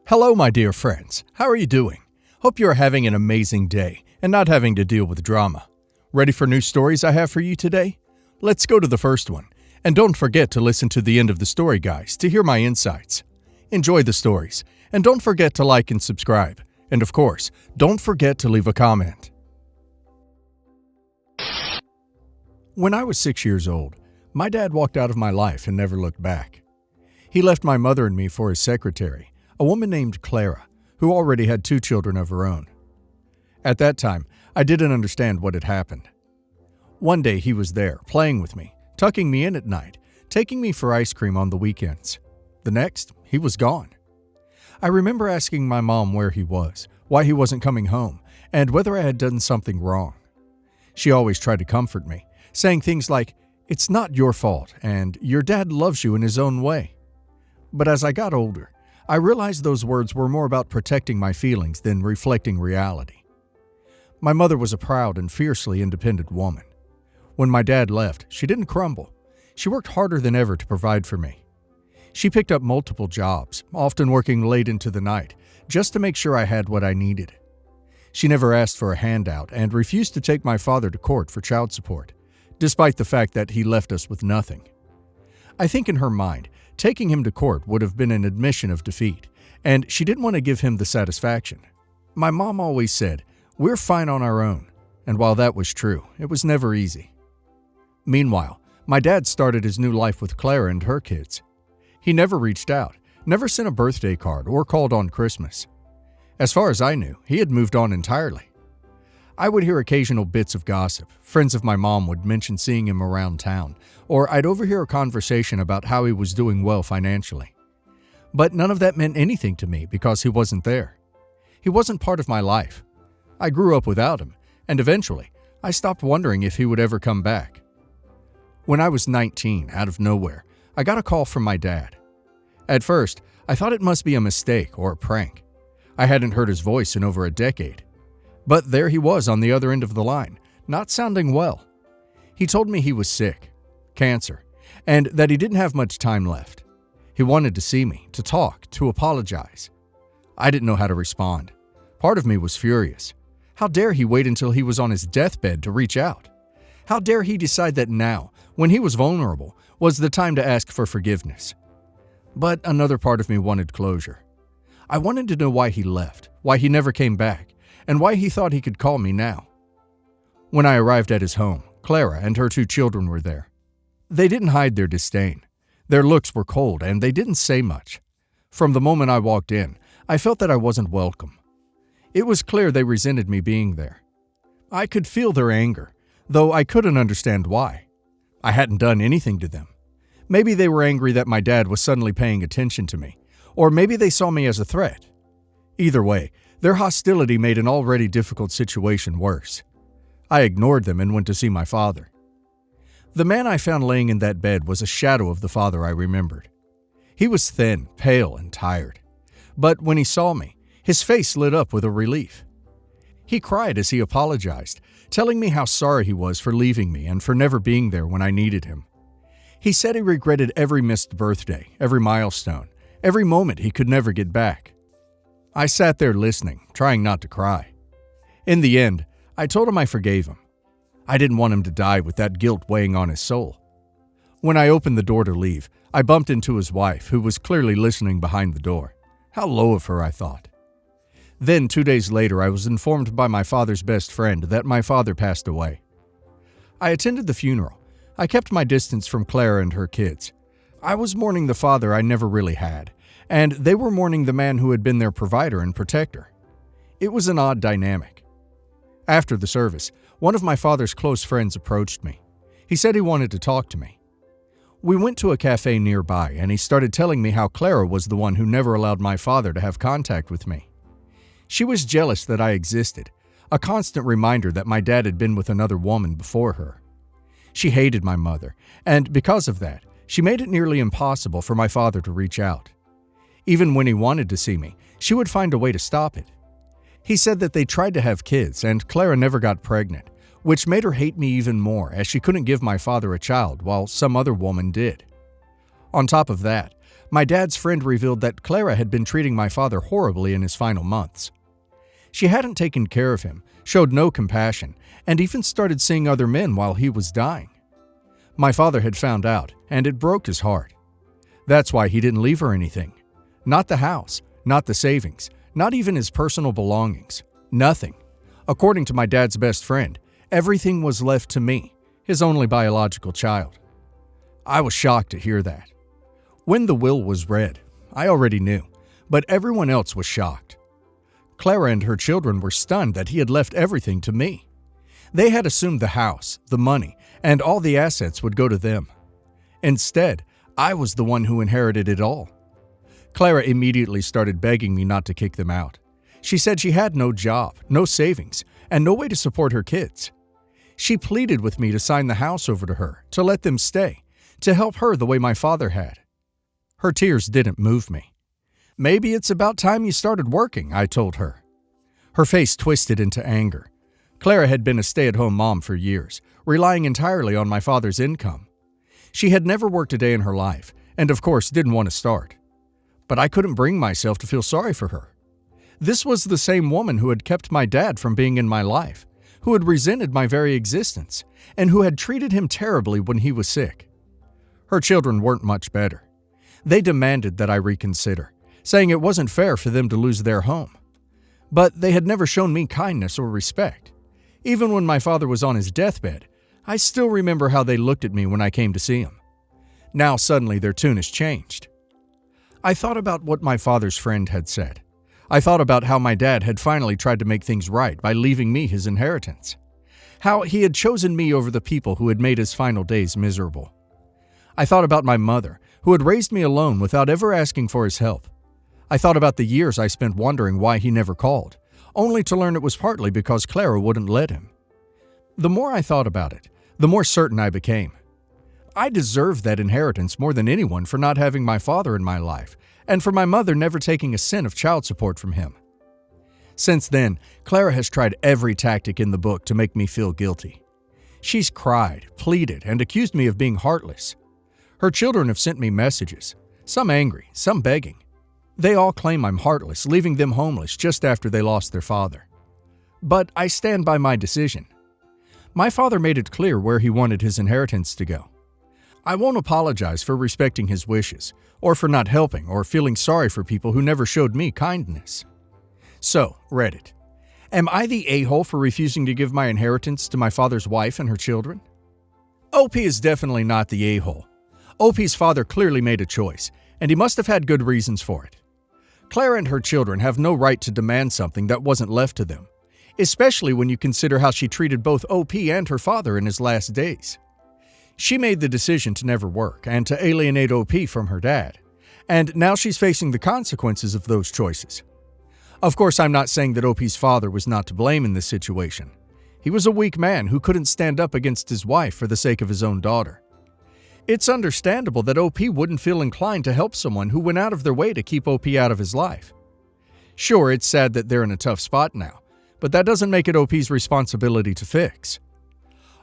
Hello, my dear friends. How are you doing? Hope you are having an amazing day and not having to deal with drama. Ready for new stories I have for you today? Let's go to the first one. And don't forget to listen to the end of the story, guys, to hear my insights. Enjoy the stories, and don't forget to like and subscribe. And of course, don't forget to leave a comment. When I was 6 years old, my dad walked out of my life and never looked back. He left my mother and me for his secretary, a woman named Clara, who already had 2 children of her own. At that time, I didn't understand what had happened. One day he was there, playing with me, tucking me in at night, taking me for ice cream on the weekends. The next, he was gone. I remember asking my mom where he was, why he wasn't coming home, and whether I had done something wrong. She always tried to comfort me, saying things like, "It's not your fault, and your dad loves you in his own way." But as I got older, I realized those words were more about protecting my feelings than reflecting reality. My mother was a proud and fiercely independent woman. When my dad left, she didn't crumble. She worked harder than ever to provide for me. She picked up multiple jobs, often working late into the night, just to make sure I had what I needed. She never asked for a handout and refused to take my father to court for child support, despite the fact that he left us with nothing. I think in her mind, taking him to court would have been an admission of defeat, and she didn't want to give him the satisfaction. My mom always said, "We're fine on our own," and while that was true, it was never easy. Meanwhile, my dad started his new life with Clara and her kids. He never reached out, never sent a birthday card, or called on Christmas. As far as I knew, he had moved on entirely. I would hear occasional bits of gossip. Friends of my mom would mention seeing him around town, or I'd overhear a conversation about how he was doing well financially. But none of that meant anything to me because he wasn't there. He wasn't part of my life. I grew up without him, and eventually, I stopped wondering if he would ever come back. When I was 19, out of nowhere, I got a call from my dad. At first, I thought it must be a mistake or a prank. I hadn't heard his voice in over a decade. But there he was on the other end of the line, not sounding well. He told me he was sick, cancer, and that he didn't have much time left. He wanted to see me, to talk, to apologize. I didn't know how to respond. Part of me was furious. How dare he wait until he was on his deathbed to reach out? How dare he decide that now, when he was vulnerable, was the time to ask for forgiveness? But another part of me wanted closure. I wanted to know why he left, why he never came back, and why he thought he could call me now. When I arrived at his home, Clara and her 2 children were there. They didn't hide their disdain. Their looks were cold, and they didn't say much. From the moment I walked in, I felt that I wasn't welcome. It was clear they resented me being there. I could feel their anger, though I couldn't understand why. I hadn't done anything to them. Maybe they were angry that my dad was suddenly paying attention to me, or maybe they saw me as a threat. Either way, their hostility made an already difficult situation worse. I ignored them and went to see my father. The man I found laying in that bed was a shadow of the father I remembered. He was thin, pale, and tired. But when he saw me, his face lit up with a relief. He cried as he apologized, telling me how sorry he was for leaving me and for never being there when I needed him. He said he regretted every missed birthday, every milestone, every moment he could never get back. I sat there listening, trying not to cry. In the end, I told him I forgave him. I didn't want him to die with that guilt weighing on his soul. When I opened the door to leave, I bumped into his wife, who was clearly listening behind the door. How low of her, I thought. Then, 2 days later, I was informed by my father's best friend that my father passed away. I attended the funeral. I kept my distance from Clara and her kids. I was mourning the father I never really had, and they were mourning the man who had been their provider and protector. It was an odd dynamic. After the service, one of my father's close friends approached me. He said he wanted to talk to me. We went to a cafe nearby, and he started telling me how Clara was the one who never allowed my father to have contact with me. She was jealous that I existed, a constant reminder that my dad had been with another woman before her. She hated my mother, and because of that, she made it nearly impossible for my father to reach out. Even when he wanted to see me, she would find a way to stop it. He said that they tried to have kids, and Clara never got pregnant, which made her hate me even more, as she couldn't give my father a child while some other woman did. On top of that, My dad's friend revealed that Clara had been treating my father horribly in his final months. She hadn't taken care of him, showed no compassion, and even started seeing other men while he was dying. My father had found out, and it broke his heart. That's why he didn't leave her anything. Not the house, not the savings, not even his personal belongings. Nothing. According to my dad's best friend, everything was left to me, his only biological child. I was shocked to hear that. When the will was read, I already knew, but everyone else was shocked. Clara and her children were stunned that he had left everything to me. They had assumed the house, the money, and all the assets would go to them. Instead, I was the one who inherited it all. Clara immediately started begging me not to kick them out. She said she had no job, no savings, and no way to support her kids. She pleaded with me to sign the house over to her, to let them stay, to help her the way my father had. Her tears didn't move me. "Maybe it's about time you started working," I told her. Her face twisted into anger. Clara had been a stay-at-home mom for years, relying entirely on my father's income. She had never worked a day in her life, and of course didn't want to start. But I couldn't bring myself to feel sorry for her. This was the same woman who had kept my dad from being in my life, who had resented my very existence, and who had treated him terribly when he was sick. Her children weren't much better. They demanded that I reconsider, saying it wasn't fair for them to lose their home. But they had never shown me kindness or respect. Even when my father was on his deathbed, I still remember how they looked at me when I came to see him. Now suddenly their tune has changed. I thought about what my father's friend had said. I thought about how my dad had finally tried to make things right by leaving me his inheritance. How he had chosen me over the people who had made his final days miserable. I thought about my mother, who had raised me alone without ever asking for his help. I thought about the years I spent wondering why he never called, only to learn it was partly because Clara wouldn't let him. The more I thought about it, the more certain I became. I deserved that inheritance more than anyone for not having my father in my life, and for my mother never taking a cent of child support from him. Since then, Clara has tried every tactic in the book to make me feel guilty. She's cried, pleaded, and accused me of being heartless. Her children have sent me messages, some angry, some begging. They all claim I'm heartless, leaving them homeless just after they lost their father. But I stand by my decision. My father made it clear where he wanted his inheritance to go. I won't apologize for respecting his wishes, or for not helping or feeling sorry for people who never showed me kindness. So, Reddit. Am I the a-hole for refusing to give my inheritance to my father's wife and her children? OP is definitely not the a-hole. OP's father clearly made a choice, and he must have had good reasons for it. Clara and her children have no right to demand something that wasn't left to them, especially when you consider how she treated both OP and her father in his last days. She made the decision to never work and to alienate OP from her dad, and now she's facing the consequences of those choices. Of course, I'm not saying that OP's father was not to blame in this situation. He was a weak man who couldn't stand up against his wife for the sake of his own daughter. It's understandable that OP wouldn't feel inclined to help someone who went out of their way to keep OP out of his life. Sure, it's sad that they're in a tough spot now, but that doesn't make it OP's responsibility to fix.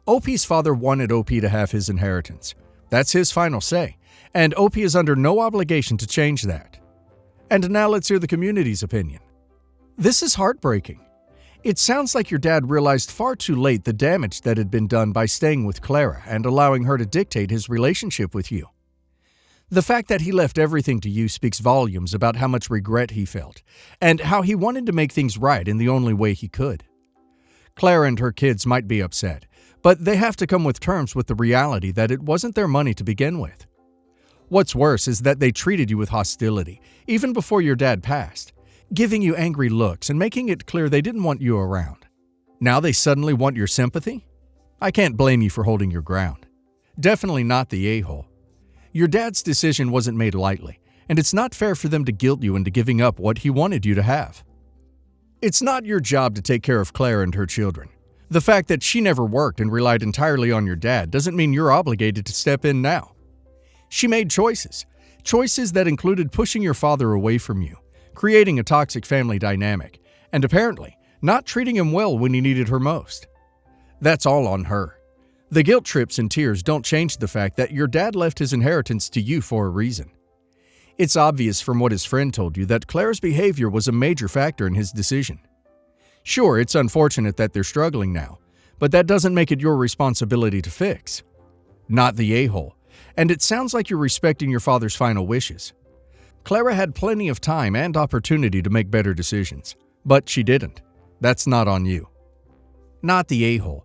OP's father wanted OP to have his inheritance. That's his final say, and OP is under no obligation to change that. And now let's hear the community's opinion. This is heartbreaking. It sounds like your dad realized far too late the damage that had been done by staying with Clara and allowing her to dictate his relationship with you. The fact that he left everything to you speaks volumes about how much regret he felt, and how he wanted to make things right in the only way he could. Clara and her kids might be upset, but they have to come with terms with the reality that it wasn't their money to begin with. What's worse is that they treated you with hostility, even before your dad passed, giving you angry looks and making it clear they didn't want you around. Now they suddenly want your sympathy? I can't blame you for holding your ground. Definitely not the a-hole. Your dad's decision wasn't made lightly, and it's not fair for them to guilt you into giving up what he wanted you to have. It's not your job to take care of Claire and her children. The fact that she never worked and relied entirely on your dad doesn't mean you're obligated to step in now. She made choices that included pushing your father away from you, creating a toxic family dynamic, and apparently not treating him well when he needed her most. That's all on her. The guilt trips and tears don't change the fact that your dad left his inheritance to you for a reason. It's obvious from what his friend told you that Clara's behavior was a major factor in his decision. Sure, it's unfortunate that they're struggling now, but that doesn't make it your responsibility to fix. Not the a-hole, and it sounds like you're respecting your father's final wishes. Clara had plenty of time and opportunity to make better decisions, but she didn't. That's not on you. Not the a-hole.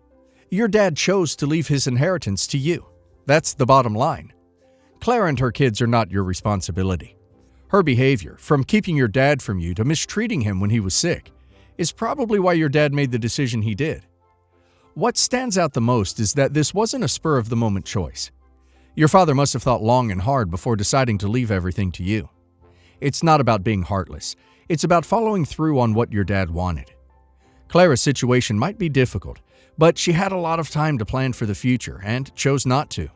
Your dad chose to leave his inheritance to you. That's the bottom line. Clara and her kids are not your responsibility. Her behavior, from keeping your dad from you to mistreating him when he was sick, is probably why your dad made the decision he did. What stands out the most is that this wasn't a spur-of-the-moment choice. Your father must have thought long and hard before deciding to leave everything to you. It's not about being heartless. It's about following through on what your dad wanted. Clara's situation might be difficult, but she had a lot of time to plan for the future and chose not to.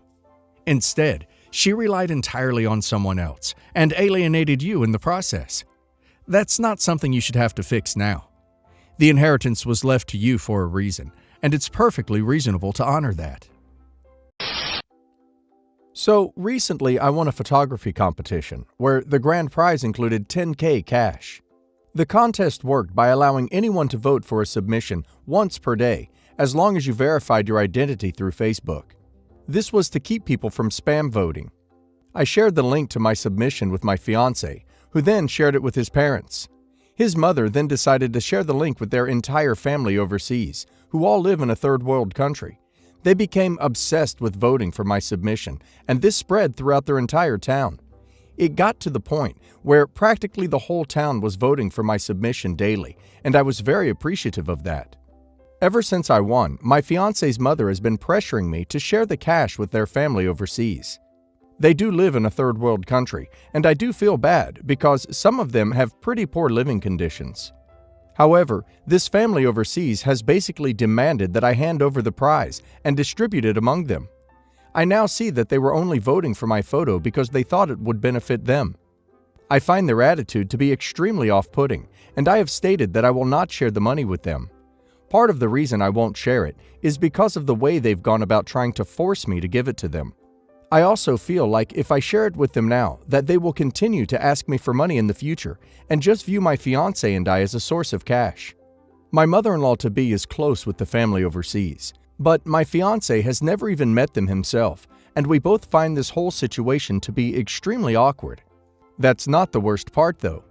Instead, she relied entirely on someone else and alienated you in the process. That's not something you should have to fix now. The inheritance was left to you for a reason, and it's perfectly reasonable to honor that. So, recently I won a photography competition where the grand prize included $10,000 cash. The contest worked by allowing anyone to vote for a submission once per day, as long as you verified your identity through Facebook. This was to keep people from spam voting. I shared the link to my submission with my fiancé, who then shared it with his parents. His mother then decided to share the link with their entire family overseas, who all live in a third world country. They became obsessed with voting for my submission, and this spread throughout their entire town. It got to the point where practically the whole town was voting for my submission daily, and I was very appreciative of that. Ever since I won, my fiancé's mother has been pressuring me to share the cash with their family overseas. They do live in a third world country, and I do feel bad because some of them have pretty poor living conditions. However, this family overseas has basically demanded that I hand over the prize and distribute it among them. I now see that they were only voting for my photo because they thought it would benefit them. I find their attitude to be extremely off-putting, and I have stated that I will not share the money with them. Part of the reason I won't share it is because of the way they've gone about trying to force me to give it to them. I also feel like if I share it with them now, that they will continue to ask me for money in the future and just view my fiancé and I as a source of cash. My mother-in-law-to-be is close with the family overseas, but my fiancé has never even met them himself, and we both find this whole situation to be extremely awkward. That's not the worst part, though.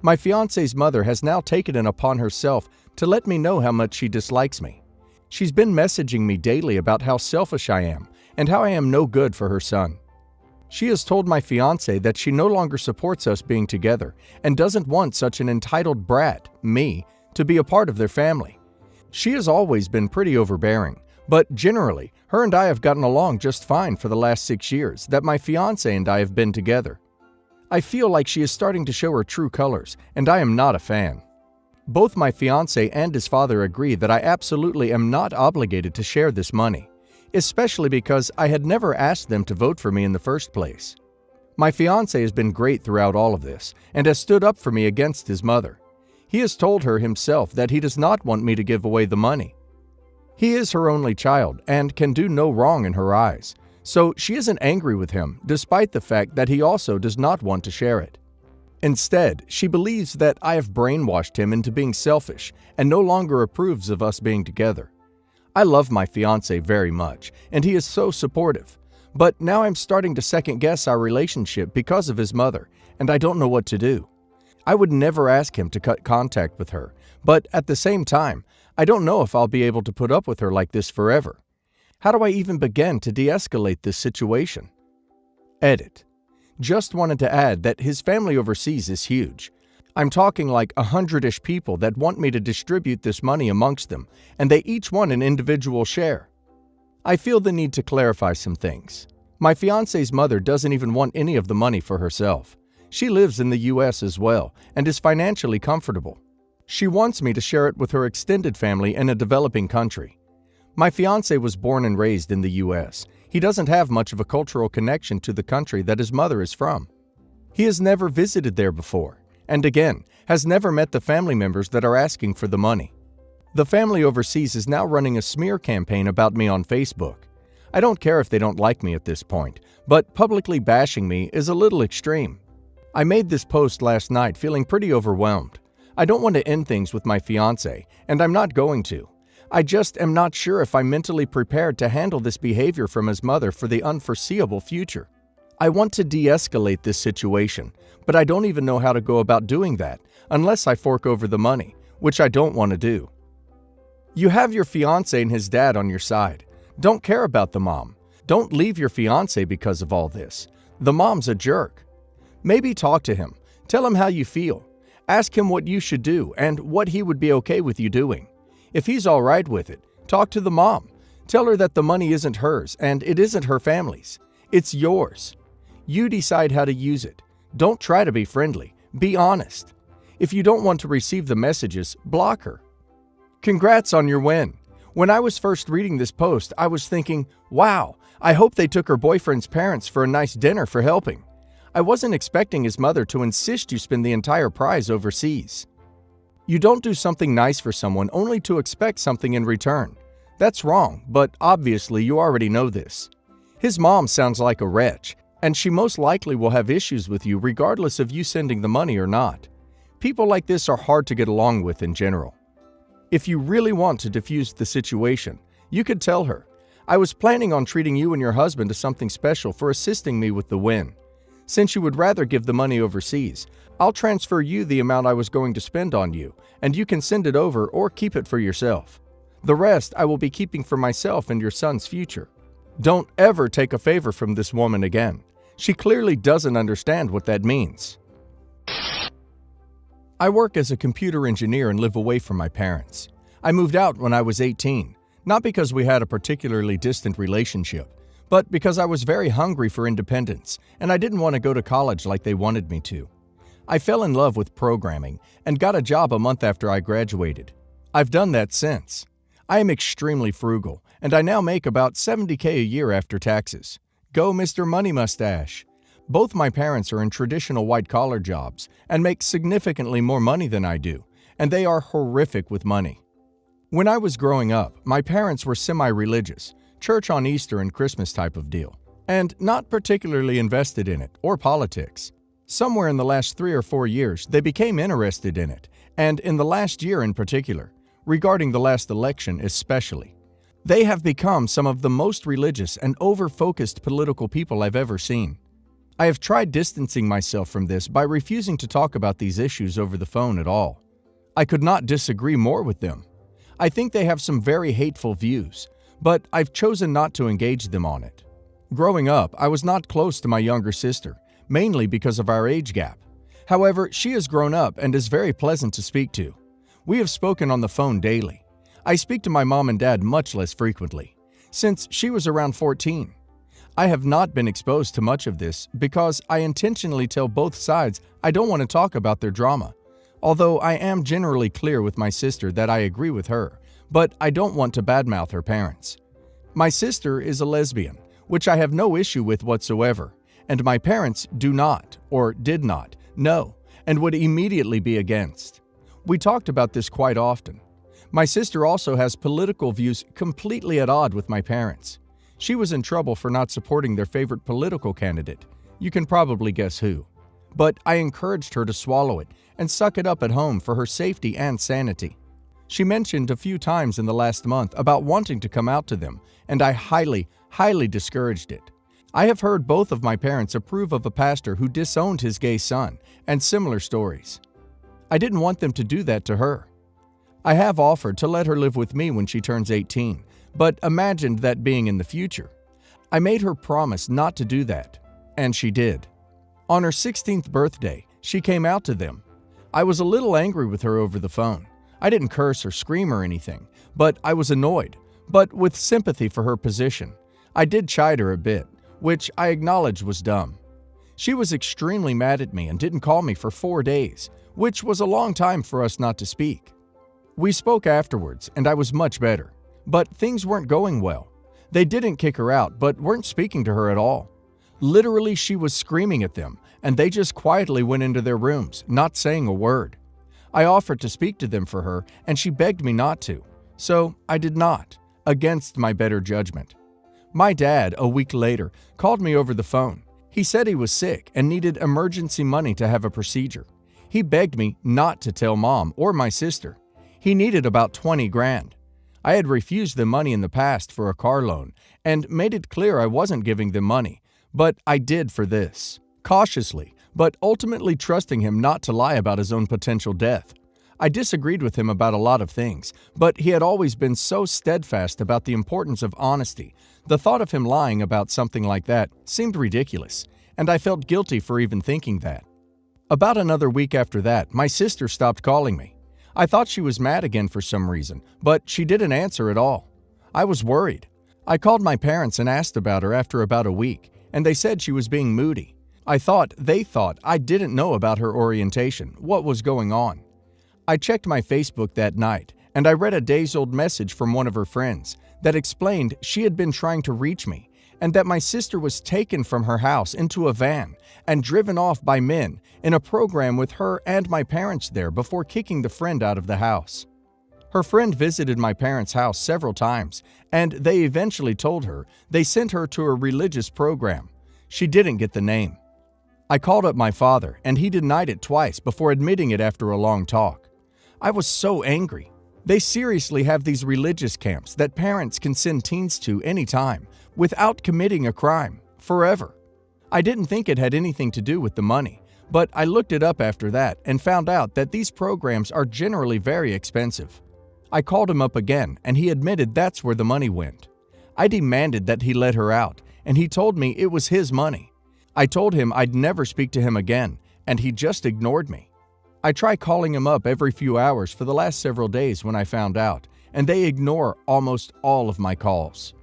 My fiancé's mother has now taken it upon herself to let me know how much she dislikes me. She's been messaging me daily about how selfish I am and how I am no good for her son. She has told my fiancé that she no longer supports us being together and doesn't want such an entitled brat, me, to be a part of their family. She has always been pretty overbearing, but generally, her and I have gotten along just fine for the last 6 years that my fiancé and I have been together. I feel like she is starting to show her true colors, and I am not a fan. Both my fiancé and his father agree that I absolutely am not obligated to share this money, especially because I had never asked them to vote for me in the first place. My fiancé has been great throughout all of this and has stood up for me against his mother. He has told her himself that he does not want me to give away the money. He is her only child and can do no wrong in her eyes, so she isn't angry with him despite the fact that he also does not want to share it. Instead, she believes that I have brainwashed him into being selfish and no longer approves of us being together. I love my fiancé very much, and he is so supportive. But now I'm starting to second-guess our relationship because of his mother, and I don't know what to do. I would never ask him to cut contact with her, but at the same time, I don't know if I'll be able to put up with her like this forever. How do I even begin to de-escalate this situation? Edit. Just wanted to add that his family overseas is huge. I'm talking like 100-ish people that want me to distribute this money amongst them, and they each want an individual share. I feel the need to clarify some things. My fiancé's mother doesn't even want any of the money for herself. She lives in the US as well and is financially comfortable. She wants me to share it with her extended family in a developing country. My fiancé was born and raised in the US. He doesn't have much of a cultural connection to the country that his mother is from. He has never visited there before, and again, has never met the family members that are asking for the money. The family overseas is now running a smear campaign about me on Facebook. I don't care if they don't like me at this point, but publicly bashing me is a little extreme. I made this post last night feeling pretty overwhelmed. I don't want to end things with my fiancé, and I'm not going to. I just am not sure if I'm mentally prepared to handle this behavior from his mother for the unforeseeable future. I want to de-escalate this situation, but I don't even know how to go about doing that unless I fork over the money, which I don't want to do. You have your fiancé and his dad on your side. Don't care about the mom. Don't leave your fiancé because of all this. The mom's a jerk. Maybe talk to him. Tell him how you feel. Ask him what you should do and what he would be okay with you doing. If he's all right with it, talk to the mom. Tell her that the money isn't hers and it isn't her family's. It's yours. You decide how to use it. Don't try to be friendly. Be honest. If you don't want to receive the messages, block her. Congrats on your win. When I was first reading this post, I was thinking, wow, I hope they took her boyfriend's parents for a nice dinner for helping. I wasn't expecting his mother to insist you spend the entire prize overseas. You don't do something nice for someone only to expect something in return. That's wrong, but obviously you already know this. His mom sounds like a wretch, and she most likely will have issues with you regardless of you sending the money or not. People like this are hard to get along with in general. If you really want to diffuse the situation, you could tell her, I was planning on treating you and your husband to something special for assisting me with the win. Since you would rather give the money overseas, I'll transfer you the amount I was going to spend on you, and you can send it over or keep it for yourself. The rest I will be keeping for myself and your son's future. Don't ever take a favor from this woman again. She clearly doesn't understand what that means. I work as a computer engineer and live away from my parents. I moved out when I was 18, not because we had a particularly distant relationship, but because I was very hungry for independence and I didn't want to go to college like they wanted me to. I fell in love with programming and got a job a month after I graduated. I've done that since. I am extremely frugal, and I now make about $70K a year after taxes. Go Mr. Money Mustache! Both my parents are in traditional white-collar jobs and make significantly more money than I do, and they are horrific with money. When I was growing up, my parents were semi-religious, church on Easter and Christmas type of deal, and not particularly invested in it or politics. Somewhere in the last 3 or 4 years, they became interested in it, and in the last year in particular, regarding the last election especially. They have become some of the most religious and over-focused political people I've ever seen. I have tried distancing myself from this by refusing to talk about these issues over the phone at all. I could not disagree more with them. I think they have some very hateful views, but I've chosen not to engage them on it. Growing up, I was not close to my younger sister, mainly because of our age gap. However, she has grown up and is very pleasant to speak to. We have spoken on the phone daily. I speak to my mom and dad much less frequently, since she was around 14. I have not been exposed to much of this because I intentionally tell both sides I don't want to talk about their drama, although I am generally clear with my sister that I agree with her, but I don't want to badmouth her parents. My sister is a lesbian, which I have no issue with whatsoever, and my parents do not, or did not, know, and would immediately be against. We talked about this quite often. My sister also has political views completely at odds with my parents. She was in trouble for not supporting their favorite political candidate. You can probably guess who. But I encouraged her to swallow it and suck it up at home for her safety and sanity. She mentioned a few times in the last month about wanting to come out to them, and I highly discouraged it. I have heard both of my parents approve of a pastor who disowned his gay son, and similar stories. I didn't want them to do that to her. I have offered to let her live with me when she turns 18, but imagined that being in the future. I made her promise not to do that, and she did. On her 16th birthday, she came out to them. I was a little angry with her over the phone. I didn't curse or scream or anything, but I was annoyed, but with sympathy for her position. I did chide her a bit, which I acknowledge was dumb. She was extremely mad at me and didn't call me for 4 days, which was a long time for us not to speak. We spoke afterwards, and I was much better, but things weren't going well. They didn't kick her out, but weren't speaking to her at all. Literally, she was screaming at them, and they just quietly went into their rooms, not saying a word. I offered to speak to them for her, and she begged me not to, so I did not, against my better judgment. My dad, a week later, called me over the phone. He said he was sick and needed emergency money to have a procedure. He begged me not to tell Mom or my sister. He needed about 20 grand. I had refused them money in the past for a car loan and made it clear I wasn't giving them money, but I did for this. Cautiously, but ultimately trusting him not to lie about his own potential death. I disagreed with him about a lot of things, but he had always been so steadfast about the importance of honesty. The thought of him lying about something like that seemed ridiculous, and I felt guilty for even thinking that. About another week after that, my sister stopped calling me. I thought she was mad again for some reason, but she didn't answer at all. I was worried. I called my parents and asked about her after about a week, and they said she was being moody. They thought I didn't know about her orientation, what was going on. I checked my Facebook that night, and I read a days-old message from one of her friends that explained she had been trying to reach me and that my sister was taken from her house into a van and driven off by men in a program with her and my parents there before kicking the friend out of the house. Her friend visited my parents' house several times, and they eventually told her they sent her to a religious program. She didn't get the name. I called up my father, and he denied it twice before admitting it after a long talk. I was so angry. They seriously have these religious camps that parents can send teens to anytime without committing a crime, forever. I didn't think it had anything to do with the money, but I looked it up after that and found out that these programs are generally very expensive. I called him up again, and he admitted that's where the money went. I demanded that he let her out, and he told me it was his money. I told him I'd never speak to him again, and he just ignored me. I try calling him up every few hours for the last several days when I found out, and they ignore almost all of my calls.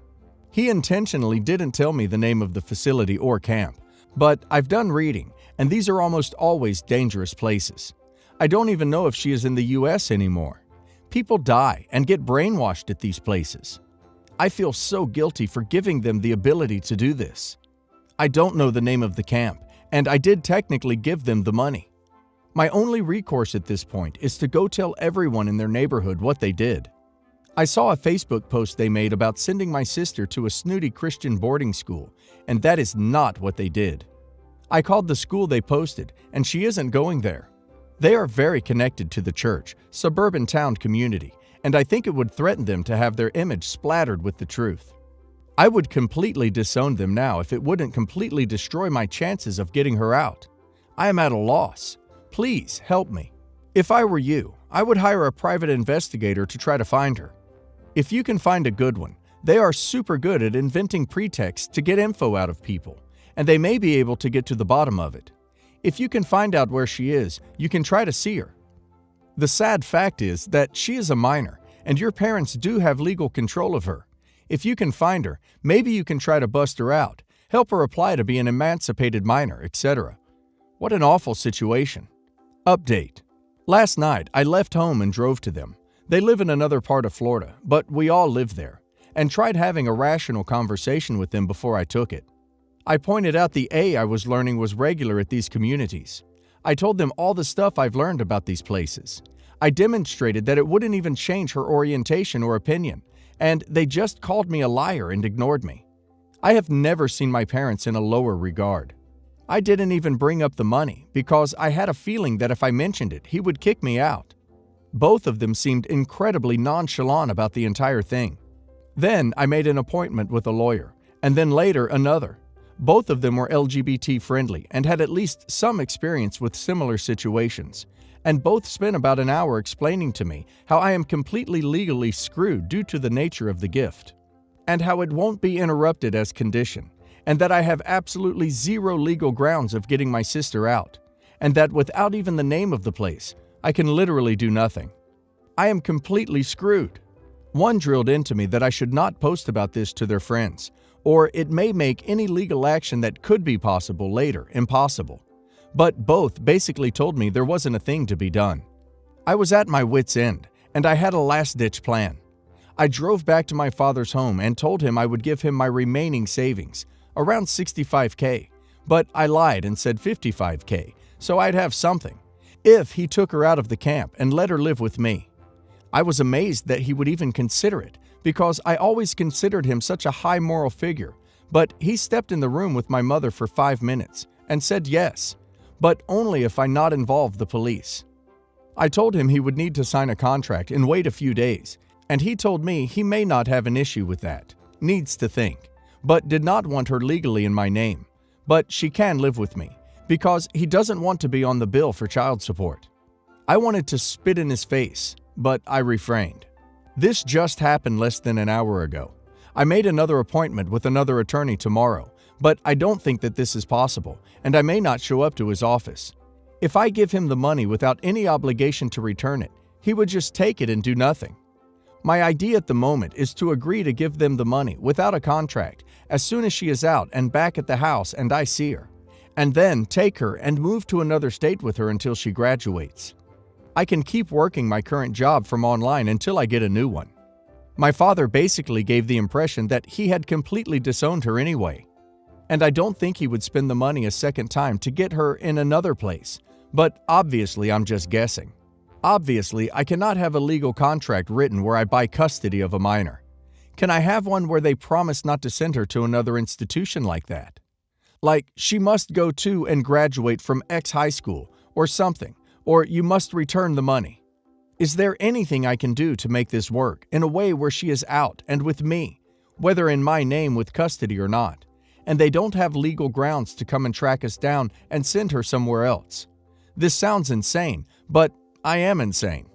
He intentionally didn't tell me the name of the facility or camp, but I've done reading, and these are almost always dangerous places. I don't even know if she is in the US anymore. People die and get brainwashed at these places. I feel so guilty for giving them the ability to do this. I don't know the name of the camp, and I did technically give them the money. My only recourse at this point is to go tell everyone in their neighborhood what they did. I saw a Facebook post they made about sending my sister to a snooty Christian boarding school, and that is not what they did. I called the school they posted, and she isn't going there. They are very connected to the church, suburban town community, and I think it would threaten them to have their image splattered with the truth. I would completely disown them now if it wouldn't completely destroy my chances of getting her out. I am at a loss. Please help me. If I were you, I would hire a private investigator to try to find her. If you can find a good one, they are super good at inventing pretexts to get info out of people, and they may be able to get to the bottom of it. If you can find out where she is, you can try to see her. The sad fact is that she is a minor, and your parents do have legal control of her. If you can find her, maybe you can try to bust her out, help her apply to be an emancipated minor, etc. What an awful situation. Update. Last night, I left home and drove to them. They live in another part of Florida, but we all live there, and tried having a rational conversation with them before I took it. I pointed out the A I was learning was regular at these communities. I told them all the stuff I've learned about these places. I demonstrated that it wouldn't even change her orientation or opinion, and they just called me a liar and ignored me. I have never seen my parents in a lower regard. I didn't even bring up the money because I had a feeling that if I mentioned it, he would kick me out. Both of them seemed incredibly nonchalant about the entire thing. Then I made an appointment with a lawyer, and then later another. Both of them were LGBT friendly and had at least some experience with similar situations, and both spent about an hour explaining to me how I am completely legally screwed due to the nature of the gift, and how it won't be interrupted as condition, and that I have absolutely zero legal grounds of getting my sister out, and that without even the name of the place, I can literally do nothing. I am completely screwed. One drilled into me that I should not post about this to their friends, or it may make any legal action that could be possible later impossible. But both basically told me there wasn't a thing to be done. I was at my wit's end, and I had a last-ditch plan. I drove back to my father's home and told him I would give him my remaining savings, around $65K, but I lied and said $55K, so I'd have something, if he took her out of the camp and let her live with me. I was amazed that he would even consider it, because I always considered him such a high moral figure, But he stepped in the room with my mother for 5 minutes and said yes, but only if I not involve the police. I told him he would need to sign a contract and wait a few days, and he told me he may not have an issue with that, needs to think, but did not want her legally in my name. But she can live with me, because he doesn't want to be on the bill for child support. I wanted to spit in his face, but I refrained. This just happened less than an hour ago. I made another appointment with another attorney tomorrow, but I don't think that this is possible, and I may not show up to his office. If I give him the money without any obligation to return it, he would just take it and do nothing. My idea at the moment is to agree to give them the money without a contract as soon as she is out and back at the house and I see her, and then take her and move to another state with her until she graduates. I can keep working my current job from online until I get a new one. My father basically gave the impression that he had completely disowned her anyway, and I don't think he would spend the money a second time to get her in another place. But obviously I'm just guessing. Obviously, I cannot have a legal contract written where I buy custody of a minor. Can I have one where they promise not to send her to another institution like that? Like, she must go to and graduate from X high school or something, or you must return the money. Is there anything I can do to make this work in a way where she is out and with me, whether in my name with custody or not, and they don't have legal grounds to come and track us down and send her somewhere else? This sounds insane, but I am insane.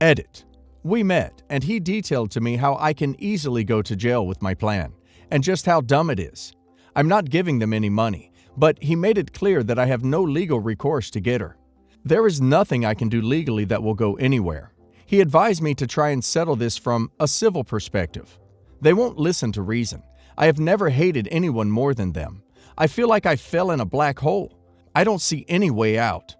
Edit. We met, and he detailed to me how I can easily go to jail with my plan, and just how dumb it is. I'm not giving them any money, but he made it clear that I have no legal recourse to get her. There is nothing I can do legally that will go anywhere. He advised me to try and settle this from a civil perspective. They won't listen to reason. I have never hated anyone more than them. I feel like I fell in a black hole. I don't see any way out.